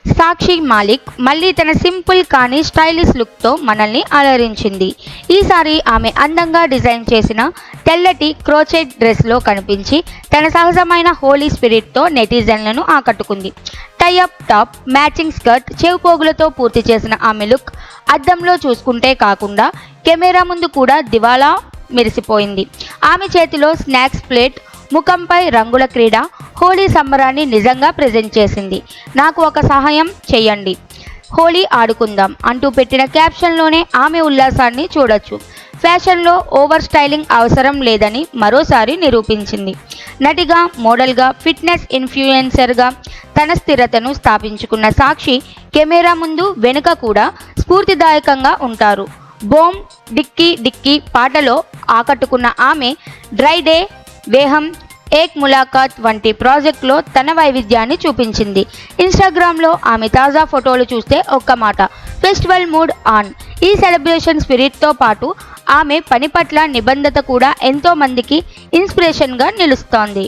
సాక్షి మాలిక్ మళ్ళీ తన సింపుల్ కానీ స్టైలిష్ లుక్తో మనల్ని అలరించింది. ఈసారి ఆమె అందంగా డిజైన్ చేసిన తెల్లటి క్రోచెట్ డ్రెస్లో కనిపించి తన సహజమైన హోలీ స్పిరిట్తో నెటిజన్లను ఆకట్టుకుంది. టైఅప్ టాప్, మ్యాచింగ్ స్కర్ట్, చెవిపోగులతో పూర్తి చేసిన ఆమె లుక్ అద్దంలో చూసుకుంటే కాకుండా కెమెరా ముందు కూడా దివాలా మెరిసిపోయింది. ఆమె చేతిలో స్నాక్స్ ప్లేట్, ముఖంపై రంగుల క్రీడ హోలీ సంబరాన్ని నిజంగా ప్రెజెంట్ చేసింది. నాకు ఒక సహాయం చేయండి, హోలీ ఆడుకుందాం అంటూ పెట్టిన క్యాప్షన్లోనే ఆమె ఉల్లాసాన్ని చూడొచ్చు. ఫ్యాషన్లో ఓవర్ స్టైలింగ్ అవసరం లేదని మరోసారి నిరూపించింది. నటిగా, మోడల్గా, ఫిట్నెస్ ఇన్ఫ్లుయెన్సర్గా తన స్థిరతను స్థాపించుకున్న సాక్షి కెమెరా ముందు, వెనుక కూడా స్ఫూర్తిదాయకంగా ఉంటారు. బోమ్ డిక్కీ డిక్కీ పాటలో ఆకట్టుకున్న ఆమె డ్రై డే, వేహం, ఏక్ ములాకాత్ వంటి ప్రాజెక్టులో తన వైవిధ్యాన్ని చూపించింది. ఇన్స్టాగ్రామ్లో ఆమె తాజా ఫోటోలు చూస్తే ఒక్క మాట, ఫెస్టివల్ మూడ్ ఆన్. ఈ సెలబ్రేషన్ స్పిరిట్తో పాటు ఆమె పని పట్ల నిబద్ధత కూడా ఎంతో మందికి ఇన్స్పిరేషన్గా నిలుస్తోంది.